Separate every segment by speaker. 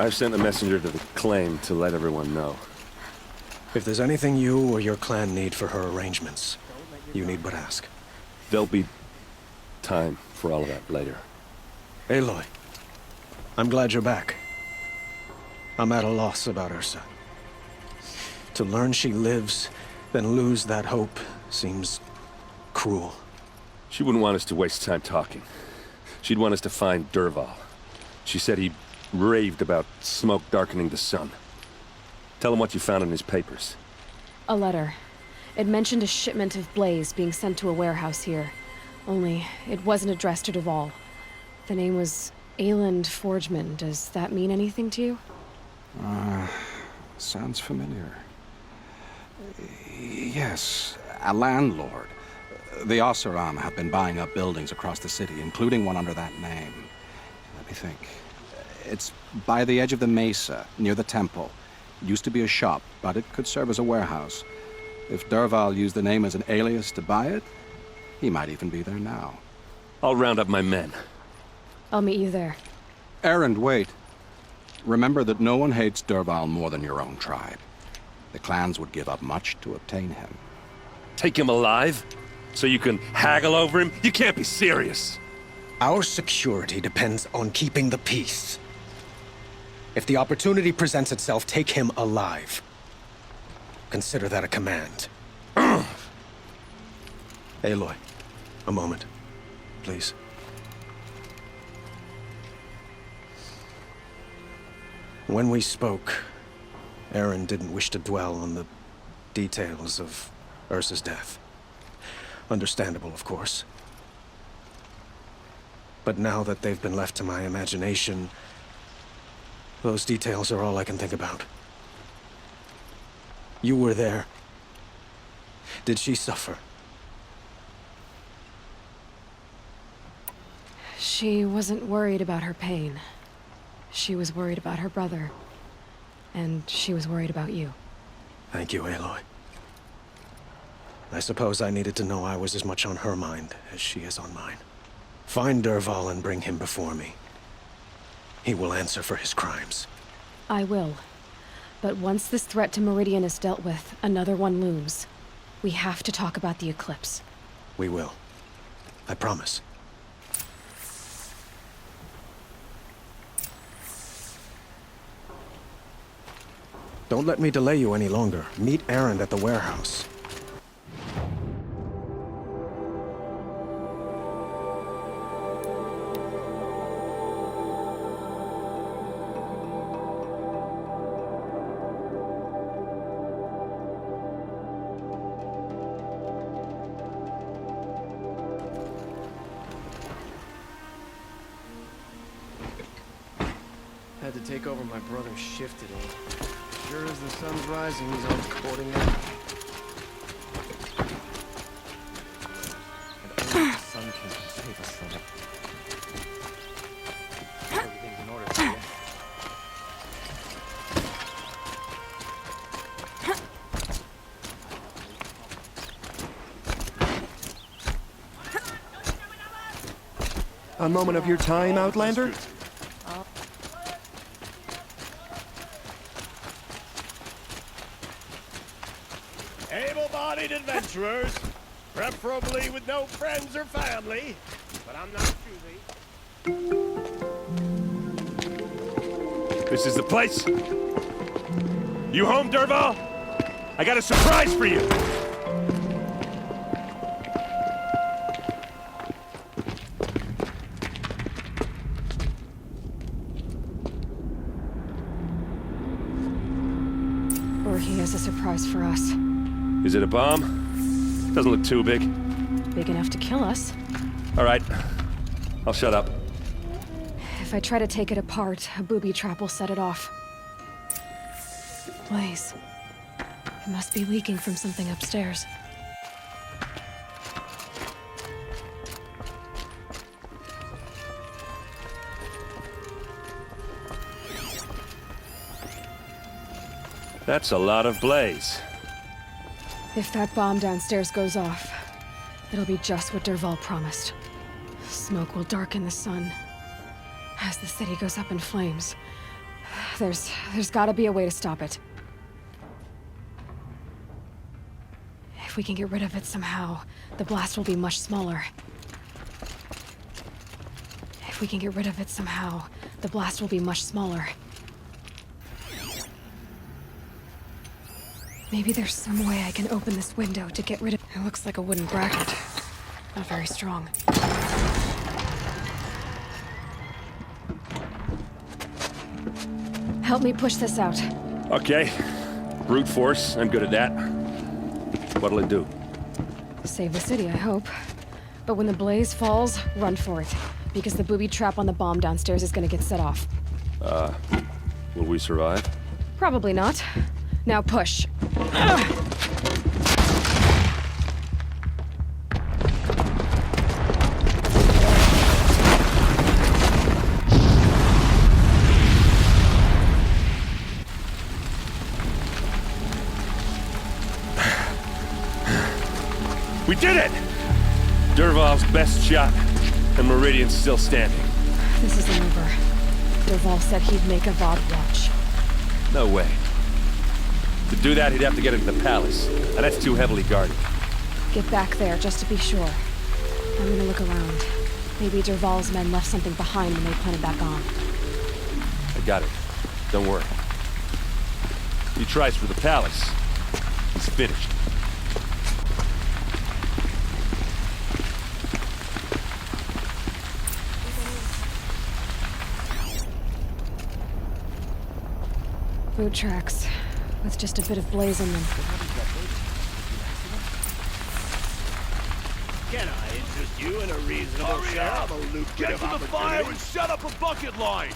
Speaker 1: I've sent a messenger to the claim to let everyone know.
Speaker 2: If there's anything you or your clan need for her arrangements, you need but ask.
Speaker 1: There'll be time for all of that later.
Speaker 2: Aloy, I'm glad you're back. I'm at a loss about Ursa. To learn she lives, then lose that hope, seems cruel.
Speaker 1: She wouldn't want us to waste time talking. She'd want us to find Dervahl. She said he raved about smoke darkening the sun. Tell him what you found in his papers.
Speaker 3: A letter. It mentioned a shipment of blaze being sent to a warehouse here. Only, it wasn't addressed to Dervahl. The name was Ayland Forgeman. Does that mean anything to you?
Speaker 4: Sounds familiar. Yes, a landlord. The Oseram have been buying up buildings across the city, including one under that name. Let me think. It's by the edge of the mesa, near the temple. Used to be a shop, but it could serve as a warehouse. If Dervahl used the name as an alias to buy it, he might even be there now.
Speaker 1: I'll round up my men.
Speaker 3: I'll meet you there.
Speaker 4: Erend, wait. Remember that no one hates Dervahl more than your own tribe. The clans would give up much to obtain him.
Speaker 1: Take him alive? So you can haggle over him? You can't be serious.
Speaker 2: Our security depends on keeping the peace. If the opportunity presents itself, take him alive. Consider that a command. Aloy, a moment, please. When we spoke, Erend didn't wish to dwell on the details of Ursa's death. Understandable, of course. But now that they've been left to my imagination, those details are all I can think about. You were there. Did she suffer?
Speaker 3: She wasn't worried about her pain. She was worried about her brother. And she was worried about you.
Speaker 2: Thank you, Aloy. I suppose I needed to know I was as much on her mind as she is on mine. Find Dervahl and bring him before me. He will answer for his crimes.
Speaker 3: I will. But once this threat to Meridian is dealt with, another one looms. We have to talk about the eclipse.
Speaker 2: We will. I promise. Don't let me delay you any longer. Meet Erend at the warehouse.
Speaker 5: Had to take over my brother's shift today. Sure as the sun's rising, he's always boarding out. And only the sun can save us from it. Everything's in order for you. A moment of your time, Outlander?
Speaker 6: Able-bodied adventurers, preferably with no friends or family, but I'm not choosy.
Speaker 1: This is the place. You home, Dervahl? I got a surprise for you.
Speaker 3: Or he has a surprise for us.
Speaker 1: Is it a bomb? Doesn't look too big.
Speaker 3: Big enough to kill us.
Speaker 1: All right. I'll shut up.
Speaker 3: If I try to take it apart, a booby trap will set it off. Blaze. It must be leaking from something upstairs.
Speaker 1: That's a lot of blaze.
Speaker 3: If that bomb downstairs goes off, it'll be just what Dervahl promised. Smoke will darken the sun. As the city goes up in flames, There's gotta be a way to stop it. If we can get rid of it somehow, the blast will be much smaller. If we can get rid of it somehow, the blast will be much smaller. Maybe there's some way I can open this window to get rid of... It looks like a wooden bracket. Not very strong. Help me push this out.
Speaker 1: Okay. Brute force, I'm good at that. What'll it do?
Speaker 3: Save the city, I hope. But when the blaze falls, run for it. Because the booby trap on the bomb downstairs is gonna get set off.
Speaker 1: Will we survive?
Speaker 3: Probably not. Now push.
Speaker 1: We did it! Dervahl's best shot, and Meridian's still standing.
Speaker 3: This isn't over. Dervahl said he'd make a VOD watch.
Speaker 1: No way. To do that, he'd have to get into the palace, and that's too heavily guarded.
Speaker 3: Get back there, just to be sure. I'm gonna look around. Maybe Dervahl's men left something behind when they planted that bomb.
Speaker 1: I got it. Don't worry. He tries for the palace. He's finished.
Speaker 3: Boot tracks, with just a bit of blaze in them.
Speaker 6: Can I interest you in a reasonable share of a lucrative opportunity?
Speaker 7: And shut up a bucket line!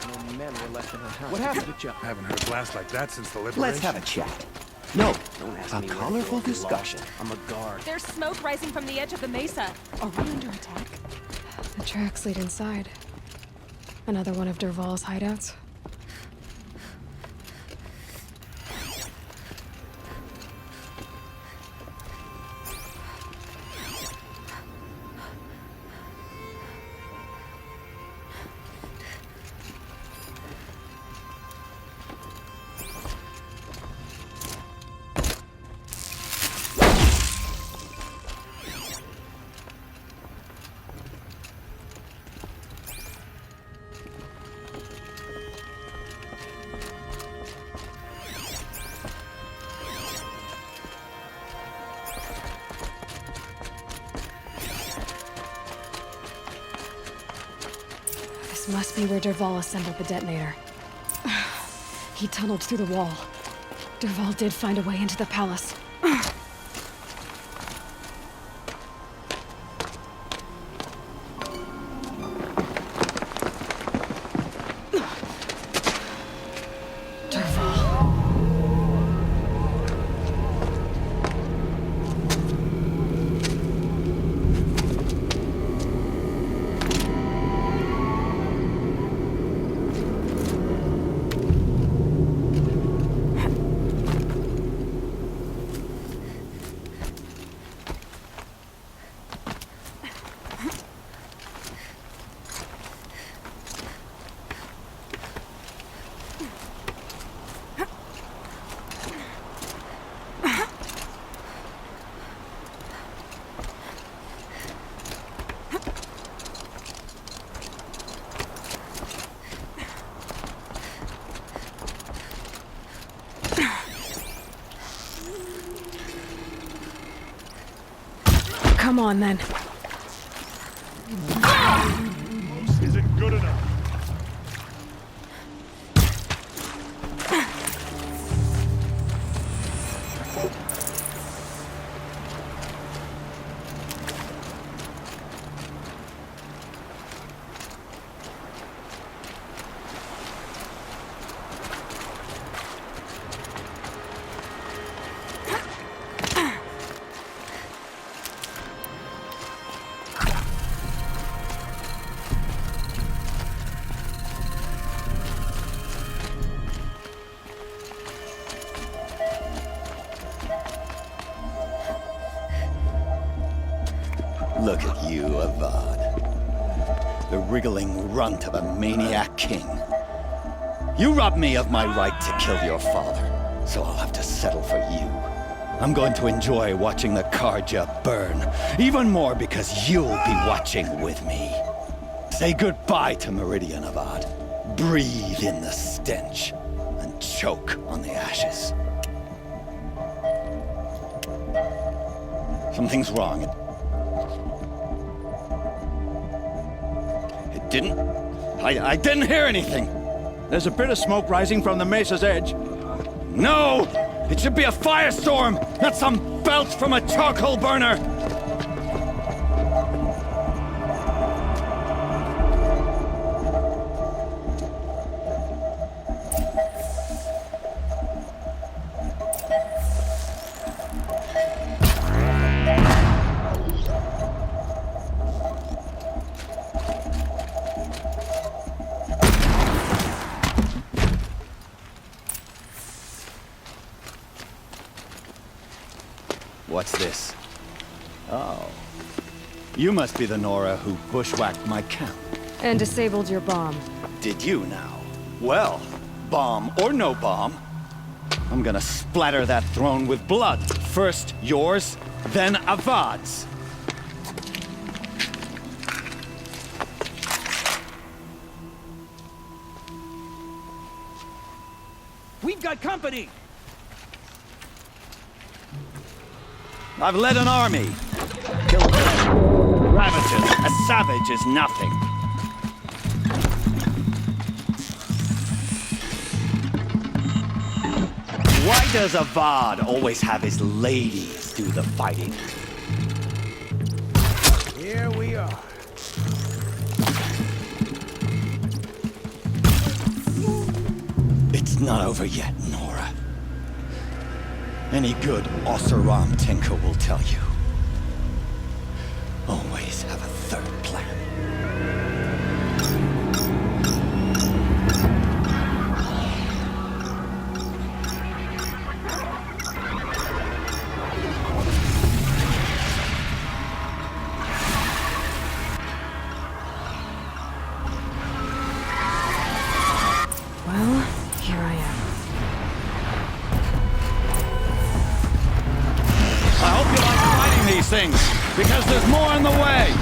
Speaker 5: No men were left in her house.
Speaker 7: What happened to you?
Speaker 8: I haven't heard a blast like that since the liberation.
Speaker 9: Let's have a chat. No,
Speaker 5: Don't ask
Speaker 9: a
Speaker 5: me where
Speaker 9: colorful
Speaker 5: to go,
Speaker 9: discussion.
Speaker 5: I'm a guard.
Speaker 10: There's smoke rising from the edge of the mesa. Are we under attack?
Speaker 3: The tracks lead inside. Another one of Dervahl's hideouts. This must be where Dervahl assembled the detonator. He tunneled through the wall. Dervahl did find a way into the palace. Dervahl. Come on, then.
Speaker 7: Isn't good enough.
Speaker 9: Look at you, Avad. the wriggling runt of a maniac king. You robbed me of my right to kill your father, so I'll have to settle for you. I'm going to enjoy watching the Carja burn, even more because you'll be watching with me. Say goodbye to Meridian, Avad. Breathe in the stench, and choke on the ashes. Something's wrong. It didn't... I didn't hear anything.
Speaker 11: There's a bit of smoke rising from the mesa's edge.
Speaker 9: No! It should be a firestorm, not some belch from a charcoal burner! What's this? Oh. You must be the Nora who bushwhacked my camp.
Speaker 3: And disabled your bomb.
Speaker 9: Did you now? Well, bomb or no bomb, I'm gonna splatter that throne with blood. First yours, then Avad's.
Speaker 11: We've got company!
Speaker 9: I've led an army. Killed ravages. A savage is nothing. Why does Avad always have his ladies do the fighting?
Speaker 5: Here we are.
Speaker 9: It's not over yet, Nora. Any good Oseram tinker will tell you. Always have a third plan.
Speaker 3: Well, here I am.
Speaker 9: I hope you like fighting these things, because there's more on the way!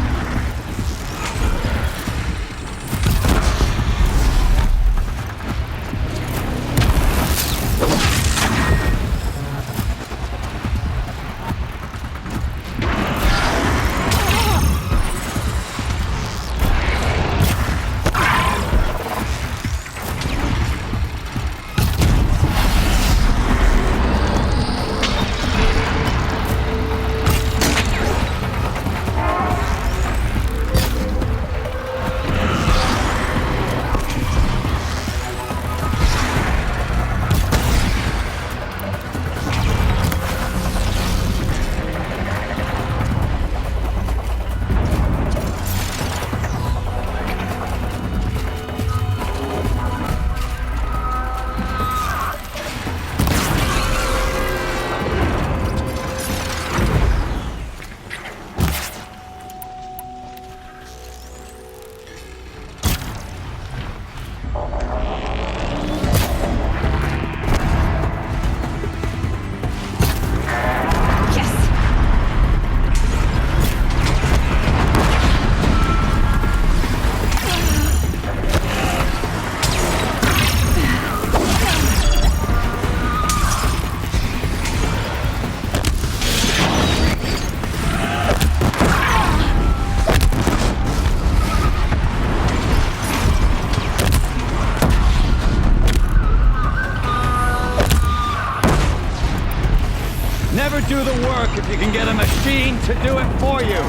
Speaker 9: Never do the work if you can get a machine to do it for you.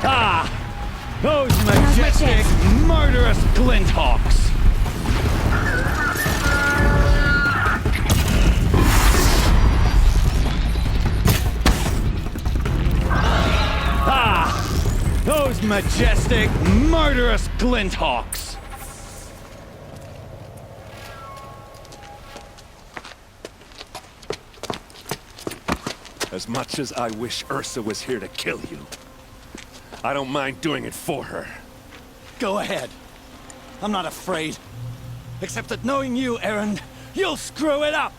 Speaker 9: Ah! Those majestic, murderous Glinthawks! Those majestic, murderous Glinthawks!
Speaker 1: As much as I wish Ursa was here to kill you, I don't mind doing it for her.
Speaker 9: Go ahead. I'm not afraid. Except that knowing you, Erend, you'll screw it up!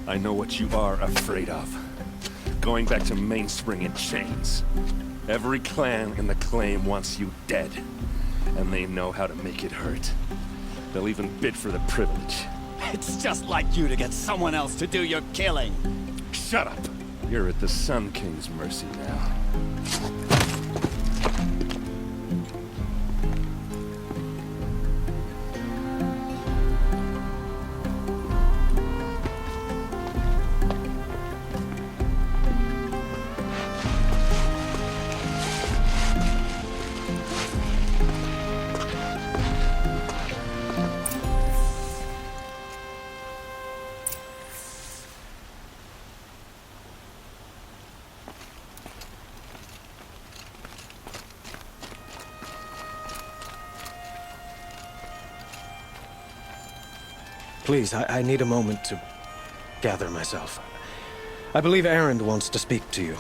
Speaker 1: I know what you are afraid of. Going back to Mainspring in chains. Every clan in the claim wants you dead. And they know how to make it hurt. They'll even bid for the privilege.
Speaker 9: It's just like you to get someone else to do your killing.
Speaker 1: Shut up! You're at the Sun King's mercy now.
Speaker 2: Please, I need a moment to gather myself. I believe Erend wants to speak to you.